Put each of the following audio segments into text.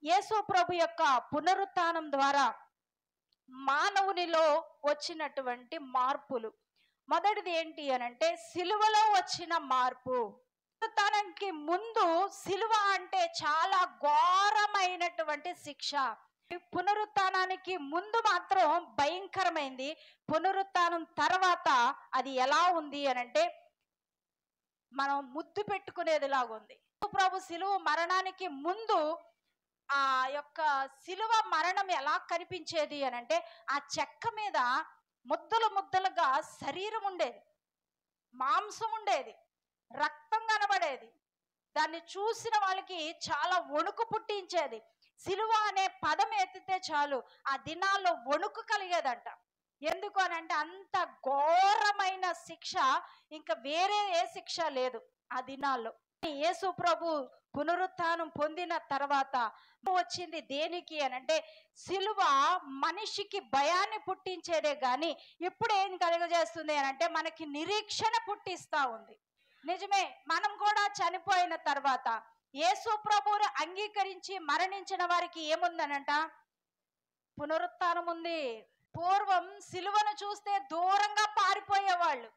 యేసు ప్రభు యొక్క పునరుత్థానం ద్వారా మానవునిలో వచ్చినటువంటి మార్పులు. మొదటిది ఏంటి అనంటే సిలువలో వచ్చిన మార్పు. పునరుత్థానానికి ముందు సిలువ అంటే చాలా ఘోరమైనటువంటి శిక్ష. పునరుత్థానానికి ముందు మాత్రం భయంకరమైంది. పునరుత్థానం తర్వాత అది ఎలా ఉంది అనంటే మనం ముద్దు పెట్టుకునేదిలాగుంది. ప్రభు సిలువ మరణానికి ముందు ఆ యొక్క సిలువ మరణం ఎలా కనిపించేది అనంటే ఆ చెక్క మీద ముద్దలు ముద్దలుగా శరీరం ఉండేది, మాంసం ఉండేది, రక్తం కనబడేది. దాన్ని చూసిన వాళ్ళకి చాలా వణుకు పుట్టించేది. సిలువ అనే పదం ఎత్తితే చాలు ఆ దినాల్లో వణుకు కలిగేదంట. ఎందుకు అనంటే అంత ఘోరమైన శిక్ష, ఇంకా వేరే ఏ శిక్ష లేదు ఆ దినాల్లో. యేసు ప్రభు పునరుత్థానం పొందిన తర్వాత వచ్చింది దేనికి అనంటే సిలువ మనిషికి భయాన్ని పుట్టించేదే గాని ఇప్పుడు ఏం కలుగజేస్తుంది అనంటే మనకి నిరీక్షణ పుట్టిస్తా ఉంది. నిజమే, మనం కూడా చనిపోయిన తర్వాత యేసు ప్రభువును అంగీకరించి మరణించిన వారికి ఏముందనంట? పునరుత్థానం ఉంది. పూర్వం సిలువను చూస్తే దూరంగా పారిపోయేవాళ్ళు,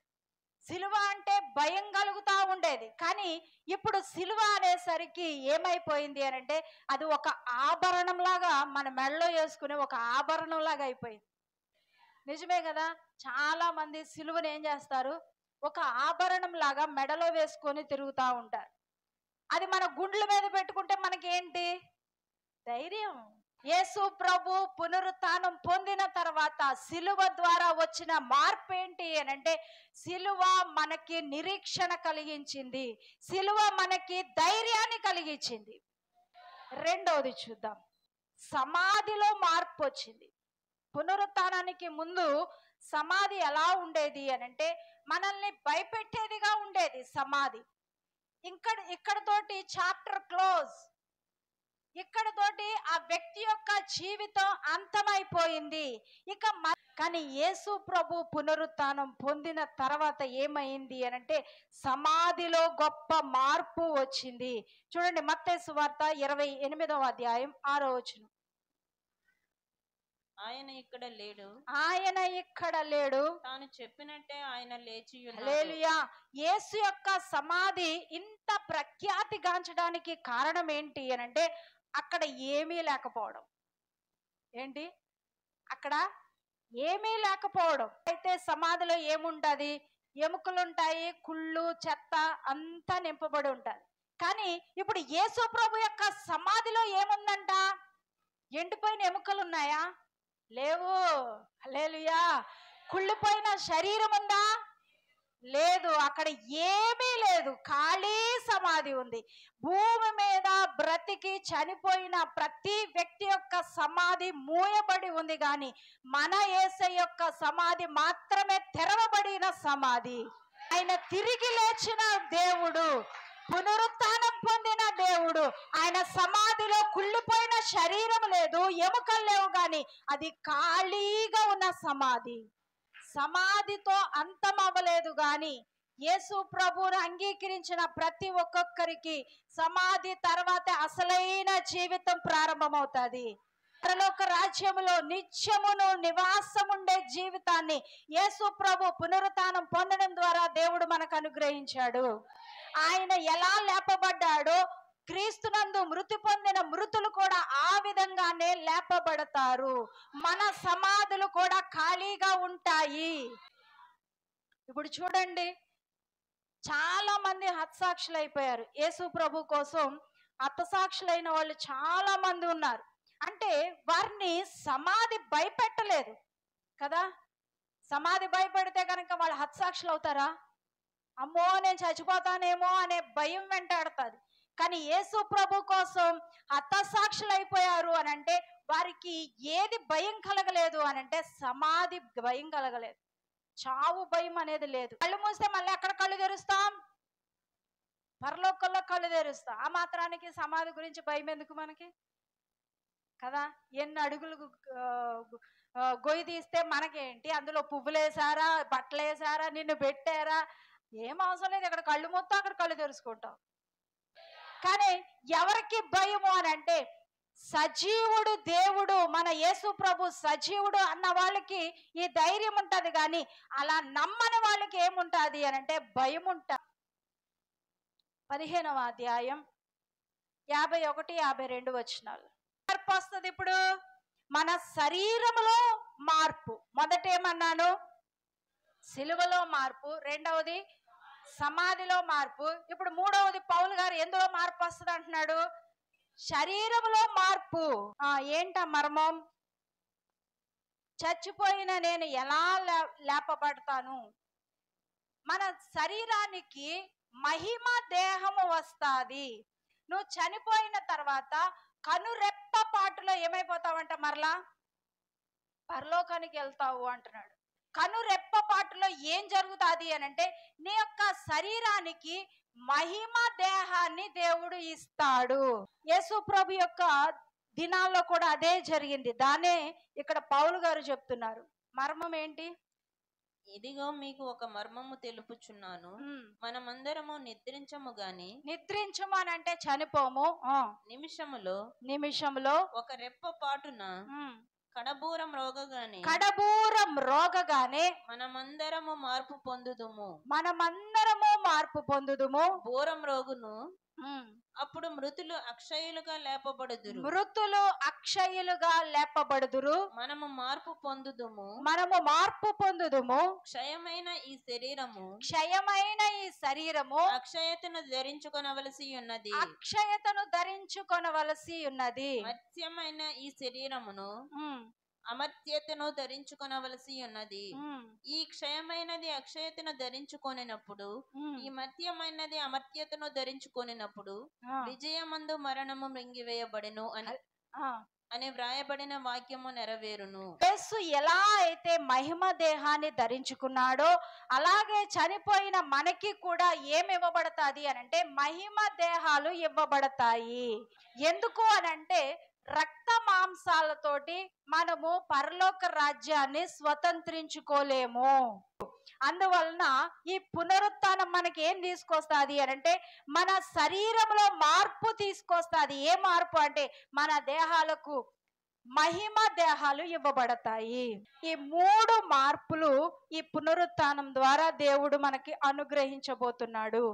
సిలువ అంటే భయం కలుగుతా ఉండేది. కానీ ఇప్పుడు సిలువ అనేసరికి ఏమైపోయింది అనంటే అది ఒక ఆభరణం లాగా మన మెడలో వేసుకునే ఒక ఆభరణం లాగా అయిపోయింది. నిజమే కదా, చాలా మంది సిలువను ఏం చేస్తారు, ఒక ఆభరణం లాగా మెడలో వేసుకొని తిరుగుతూ ఉంటారు. అది మన గుండ్ల మీద పెట్టుకుంటే మనకేంటి ధైర్యం. యేసు ప్రభు పునరుత్థానం పొందిన తర్వాత సిలువ ద్వారా వచ్చిన మార్పు ఏంటి అనంటే సిలువ మనకి నిరీక్షణ కలిగించింది, సిలువ మనకి ధైర్యాన్ని కలిగించింది. రెండవది చూద్దాం, సమాధిలో మార్పు వచ్చింది. పునరుత్థానానికి ముందు సమాధి ఎలా ఉండేది అనంటే మనల్ని భయపెట్టేదిగా ఉండేది సమాధి. ఇక్కడతోటి చాప్టర్ క్లోజ్, ఇక్కడతోటి ఆ వ్యక్తి యొక్క జీవితం అంతమైపోయింది. కానీ యేసు ప్రభు పునరుత్థానం పొందిన తర్వాత ఏమైంది అనంటే సమాధిలో గొప్ప మార్పు వచ్చింది. చూడండి, మత్తయి సువార్త 28వ అధ్యాయం 6వ వచనం. ఆయన ఇక్కడ లేడు, ఆయన ఇక్కడ లేడు, తాను చెప్పినట్టే ఆయన లేచి ఉన్నాడు. హల్లెలూయా. యేసు యొక్క సమాధి ఇంత ప్రఖ్యాతిగాంచడానికి కారణం ఏంటి అనంటే అక్కడ ఏమీ లేకపోవడం. ఏంటి అక్కడ ఏమీ లేకపోవడం. అయితే సమాధిలో ఏముంటది, ఎముకలుంటాయి, కుళ్ళు చెత్త అంతా నింపబడి ఉంటది. కానీ ఇప్పుడు యేసు ప్రభు యొక్క సమాధిలో ఏముందంట? ఎండిపోయిన ఎముకలు ఉన్నాయా? లేవు. హల్లెలూయా. కుళ్ళిపోయిన శరీరం ఉందా? లేదు. అక్కడ ఏమీ లేదు, ఖాళీ సమాధి ఉంది. భూమి మీద బ్రతికి చనిపోయిన ప్రతి వ్యక్తి యొక్క సమాధి మూయబడి ఉంది, కానీ మన యేసయ్య యొక్క సమాధి మాత్రమే తెరవబడిన సమాధి. ఆయన తిరిగి లేచిన దేవుడు, పునరుత్థానం పొందిన దేవుడు. ఆయన సమాధిలో కుళ్ళిపోయిన శరీరం లేదు, ఎముకలు లేవు, కానీ అది ఖాళీగా ఉన్న సమాధి. సమాధితో అంతం అవ్వలేదు, కానీ యేసు ప్రభువును అంగీకరించిన ప్రతి ఒక్కొక్కరికి సమాధి తర్వాత అసలైన జీవితం ప్రారంభమవుతుంది. పరలోక రాజ్యములో నిత్యమును నివాసం ఉండే జీవితాన్ని యేసు ప్రభు పునరుత్థానం పొందడం ద్వారా దేవుడు మనకు అనుగ్రహించాడు. ఆయన ఎలా లేపబడ్డాడో క్రీస్తునందు మృతి పొందిన మృతులు కూడా ఆ విధంగానే లేపబడతారు. మన సమాధులు కూడా ఖాళీగా ఉంటాయి. ఇప్పుడు చూడండి, చాలా మంది హతసాక్షులు అయిపోయారు. యేసు ప్రభు కోసం హతసాక్షులైన వాళ్ళు చాలా మంది ఉన్నారు. అంటే వారిని సమాధి భయపెట్టలేదు కదా. సమాధి భయపెడితే కనుక వాళ్ళు హతసాక్షులు అవుతారా? అమ్మో నేను చచ్చిపోతానేమో అనే భయం వెంటాడుతుంది. కానీ యేసు ప్రభు కోసం హతసాక్షులు అయిపోయారు అని అంటే వారికి ఏది భయం కలగలేదు అనంటే సమాధి భయం కలగలేదు, చావు భయం అనేది లేదు. కళ్ళు మూస్తే మళ్ళీ ఎక్కడ కళ్ళు తెరుస్తాం? పరలోకంలో కళ్ళు తెరుస్తాం. ఆ మాత్రానికి సమాధి గురించి భయం ఎందుకు మనకి కదా. ఎన్ని అడుగులు గొయ్యి తీస్తే మనకేంటి, అందులో పువ్వులు వేసారా, బట్టలు వేసారా, నిన్ను పెట్టారా, ఏం అవసరం లేదు. ఇక్కడ కళ్ళు మొత్తం అక్కడ కళ్ళు తెరుచుకుంటాం. కానీ ఎవరికి భయము అని అంటే సజీవుడు దేవుడు, మన యేసు ప్రభు సజీవుడు అన్న వాళ్ళకి ఈ ధైర్యం ఉంటది, కానీ అలా నమ్మని వాళ్ళకి ఏముంటది అని అంటే భయం ఉంటుంది. 15వ అధ్యాయం 51, 52 వచనాలు. మార్పు వస్తుంది ఇప్పుడు మన శరీరములో మార్పు. మొదట ఏమన్నాను? సిలువలో మార్పు. రెండవది సమాధిలో మార్పు. ఇప్పుడు మూడవది పౌలు గారు ఎందులో మార్పు వస్తుంది అంటున్నాడు? శరీరములో మార్పు. ఏంట మర్మం? చచ్చిపోయిన నేను ఎలా లేపబడతాను? మన శరీరానికి మహిమ దేహము వస్తాది. నువ్వు చనిపోయిన తర్వాత కనురెప్ప పాటులో ఏమైపోతావంట? మరలా పరలోకానికి వెళ్తావు అంటున్నాడు. కనురెప్ప పాటులో ఏం జరుగుతుంది అని అంటే నీ యొక్క శరీరానికి మహిమ దేహాన్ని దేవుడు ఇస్తాడు. యేసు ప్రభు యొక్క దినాల్లో కూడా అదే జరిగింది. దానే ఇక్కడ పౌలు గారు చెప్తున్నారు. మర్మం ఏంటి? ఇదిగో మీకు ఒక మర్మము తెలుపుచున్నాను, మనమందరము నిద్రించము గాని. నిద్రించము అని అంటే చనిపోము. నిమిషములో ఒక రెప్ప పాటున కడబూరం రోగగానే మనమందరము మార్పు పొందుదుము. బూరం రోగును. అప్పుడు మృతులు అక్షయులుగా లేపబడుదురు. మనము మార్పు పొందుదుము. క్షయమైన ఈ శరీరము అక్షయతను ధరించుకొనవలసి ఉన్నది. మత్స్యమైన ఈ శరీరమును అమర్త్యతను ధరించుకొనవలసి ఉన్నది. ఈ క్షయమైనది అక్షయతను ధరించుకొనినప్పుడు, ఈ మత్యమైనది అమర్త్యతను ధరించుకొనినప్పుడు విజయమందు మరణము మృంగివేయబడెను అని వ్రాయబడిన వాక్యము నెరవేరును. యేసు ఎలా అయితే మహిమ దేహాన్ని ధరించుకున్నాడో అలాగే చనిపోయిన మనకి కూడా ఏమి ఇవ్వబడతాది అనంటే మహిమ దేహాలు ఇవ్వబడతాయి. ఎందుకు అనంటే రక్త మాంసాలతోటి మనము పరలోక రాజ్యాన్ని స్వతంత్రించుకోలేము. అందువలన ఈ పునరుత్థానం మనకి ఏం తీసుకొస్తుంది అనంటే మన శరీరంలో మార్పు తీసుకొస్తుంది. ఏ మార్పు అంటే మన దేహాలకు మహిమ దేహాలు ఇవ్వబడతాయి. ఈ 3 మార్పులు ఈ పునరుత్థానం ద్వారా దేవుడు మనకి అనుగ్రహించబోతున్నాడు.